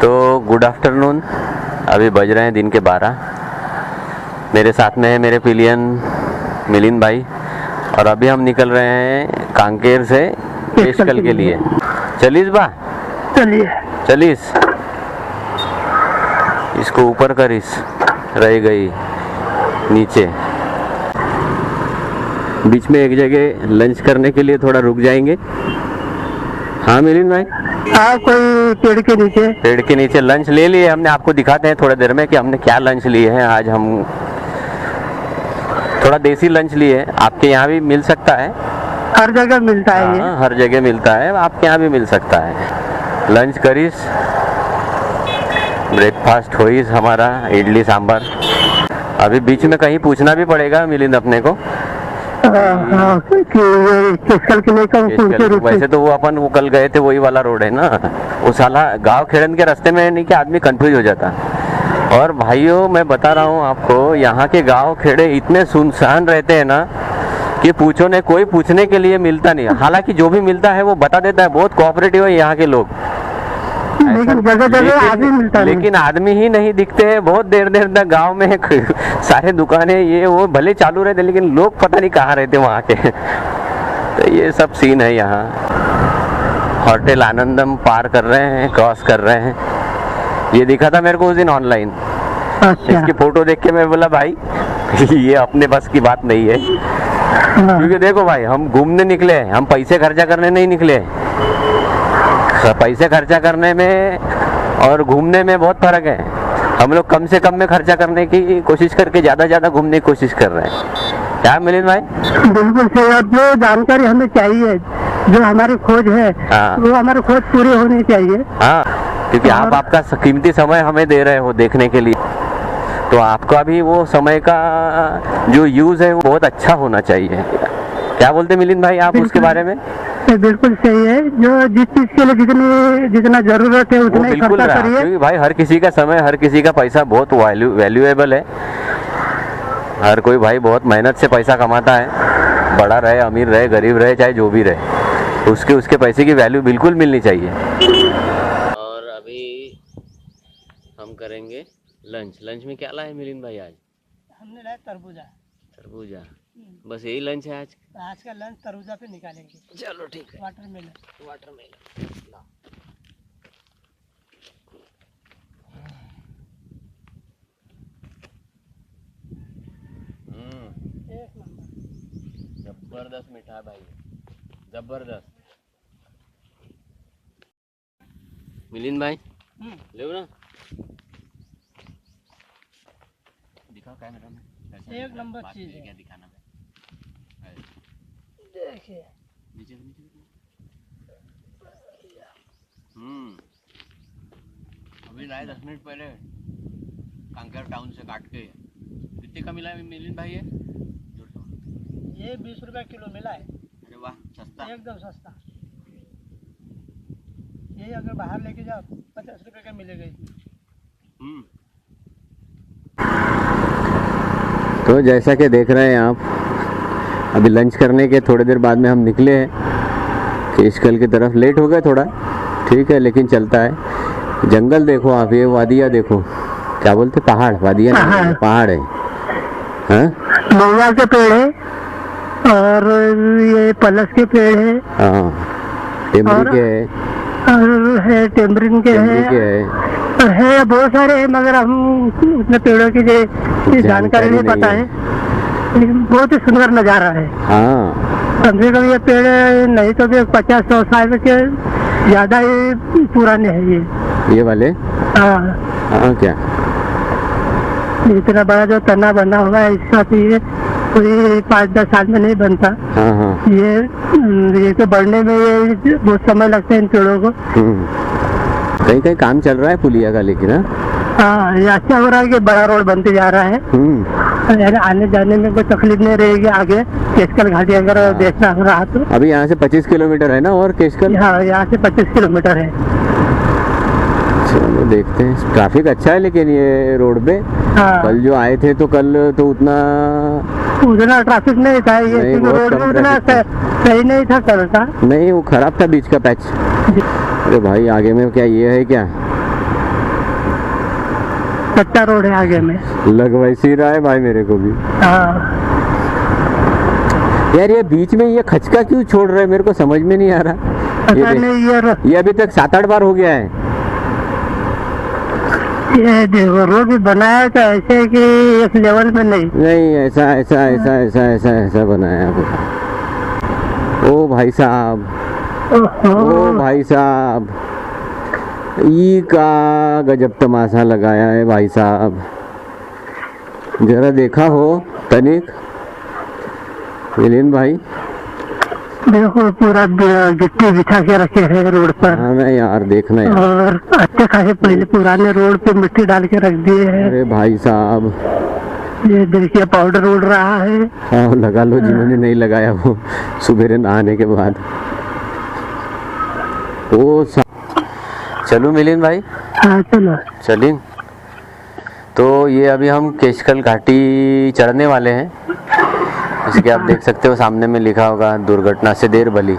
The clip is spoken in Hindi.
तो गुड आफ्टरनून। अभी बज रहे हैं दिन के 12। मेरे साथ में है मेरे पिलियन मिलिंद भाई और अभी हम निकल रहे हैं कांकेर से केशकल के लिए। चलिस बा, चलिस, इसको ऊपर करिस, रह गई नीचे। बीच में एक जगह लंच करने के लिए थोड़ा रुक जाएंगे। हाँ मिलिंद भाई, हाँ, कोई पेड़ के नीचे लंच ले लिए हमने। आपको दिखाते हैं थोड़ी देर में कि हमने क्या लंच लिए हैं। आज हम थोड़ा देसी लंच लिए हैं। आपके यहाँ भी मिल सकता है, हर जगह मिलता है। ये हर जगह मिलता है, आपके यहाँ भी मिल सकता है। लंच करीस, ब्रेकफास्ट होइस हमारा इडली सांभर। अभी बीच में कहीं पूछना भी पड़ेगा मिलिंद अपने को। वैसे तो वो कल गए थे वही वाला रोड है ना, वो साला गांव खेड़न के रास्ते में नहीं कि आदमी कंफ्यूज हो जाता। और भाइयों मैं बता रहा हूँ आपको, यहाँ के गांव खेड़े इतने सुनसान रहते हैं ना कि पूछो ने, कोई पूछने के लिए मिलता नहीं। हालांकि जो भी मिलता है वो बता देता है, बहुत कोऑपरेटिव है यहाँ के लोग। लेकिन आदमी ही नहीं दिखते हैं। बहुत देर तक गांव में सारे दुकानें ये वो भले चालू रहते, लेकिन लोग पता नहीं कहाँ रहते वहाँ के। तो ये सब सीन है यहाँ। होटल आनंदम पार कर रहे हैं, क्रॉस कर रहे हैं। ये दिखा था मेरे को उस दिन ऑनलाइन। अच्छा। इसकी फोटो देख के मैं बोला भाई ये अपने बस की बात नहीं है। क्योंकि देखो भाई, हम घूमने निकले, हम पैसे खर्चा करने नहीं निकले। पैसे खर्चा करने में और घूमने में बहुत फर्क है। हम लोग कम से कम में खर्चा करने की कोशिश करके ज्यादा घूमने की कोशिश कर रहे हैं। क्या मिलिंद भाई? बिल्कुल सही। और जो जानकारी हमें चाहिए, जो हमारी खोज है, वो हमारी खोज पूरी होनी चाहिए। हाँ, क्योंकि आप आपका कीमती समय हमें दे रहे हो देखने के लिए, तो आपका भी वो समय का जो यूज है वो बहुत अच्छा होना चाहिए। क्या बोलते मिलिंद भाई आप उसके बारे में? बिल्कुल सही है। जो जिस चीज के लिए जितना जरूरत है उतना ही खर्चा करिए। क्योंकि भाई हर किसी का समय, हर किसी का पैसा बहुत वैल्यूएबल है। हर कोई भाई बहुत मेहनत से पैसा कमाता है, बड़ा रहे, अमीर रहे, गरीब रहे, चाहे जो भी रहे, उसके पैसे की वैल्यू बिल्कुल मिलनी चाहिए। और अभी हम करेंगे लंच में क्या लाए मिलिंद भाई? आज हमने लाया तरबूजा। बस यही लंच है आज का लंच तरबूजा पे निकालेंगे। चलो ठीक है। वाटरमेलन एक नंबर, जबरदस्त मीठा है भाई, जबरदस्त। मिलिंद भाई ले ना, दिखाओ कैमरा में। एक नंबर चीज है। क्या दिखाना है? देखिए नीचे। अभी लाए 10 मिनट पहले कांकेर टाउन से काट के। कितने का मिला मिलिंद भाई? ये 20 रुपए किलो मिला है। अरे वाह, सस्ता, एकदम सस्ता। ये अगर बाहर लेके जाओ 50 रुपए का मिलेगा इसमें। तो जैसा कि देख रहे हैं आप, अभी लंच करने के थोड़ी देर बाद में हम निकले हैं केशकल की तरफ। लेट हो गया थोड़ा, ठीक है, लेकिन चलता है। जंगल देखो आप, ये वादियाँ देखो, क्या बोलते, पहाड़, वादियाँ नहीं, पहाड़ है। हाँ, महुआ के पेड़ है और ये पलस के पेड़ है। हाँ, टेमरी के है, और है टेम्बरिन के है बहुत सारे हैं, मगर हम उतने पेड़ों की जानकारी नहीं पता है। लेकिन बहुत ही सुंदर नज़ारा है। हाँ, कम से कम ये पेड़ नहीं तो भी 50-100 साल के ज्यादा ही पुराने हैं ये वाले। हाँ, क्या इतना बड़ा जो तना बना हुआ है, इसका तो ये कोई 5-10 साल में नहीं बनता। ये तो बढ़ने में ये बहुत समय लगता है इन पेड़ों को। कहीं काम चल रहा है पुलिया का, लेकिन हाँ, ये अच्छा हो रहा है कि बड़ा रोड बनते जा रहा है। आने जाने में कोई तकलीफ नहीं रहेगी आगे। केशकल घाटी अगर देखना हो रहा तो अभी यहाँ से 25 किलोमीटर है ना, और केशकल? हाँ, यहाँ से 25 किलोमीटर है। चलो देखते हैं। ट्रैफिक अच्छा है लेकिन ये रोड पे। हाँ, कल जो आए थे तो कल तो उतना ट्रैफिक नहीं था। ये रोड उतना सही नहीं था कल का। नहीं, वो खराब था बीच का पैच। अरे भाई आगे में क्या ये है क्या? कच्चा रोड है आगे में। लग वैसे ही रहा है भाई मेरे को भी। हाँ यार ये बीच में ये खचका क्यों छोड़ रहे हैं, मेरे को समझ में नहीं आ रहा। पता नहीं यार, ये अभी तक 7-8 बार हो गया है। ये देखो रोड भी बनाया था ऐसे कि एक लेवल में नहीं। नहीं ऐसा ऐसा ऐसा ऐसा ऐसा ऐसा बनाया है। ओ भाई साहब, ओ भाई साहब, ई का गजब तमाशा लगाया है भाई साहब। जरा देखा हो तनिक मिलिंद भाई। देखो पूरा गिट्टी बिछा के रखे हैं रोड पर। हाँ मैं यार देखना यार। और अच्छे खासे पहले पुराने रोड पे मिट्टी डाल के रख दिए हैं। अरे भाई साहब, ये देखिए पाउडर उड़ रहा है। हाँ लगा लो जिन्होंने नहीं लगाया वो सुबह नहाने के बाद। ओ चलो मिलिंद भाई। हाँ चलो चलिए। तो ये अभी हम केशकल घाटी चढ़ने वाले हैं। जैसे कि आप देख सकते हो सामने में लिखा होगा दुर्घटना से देर भली।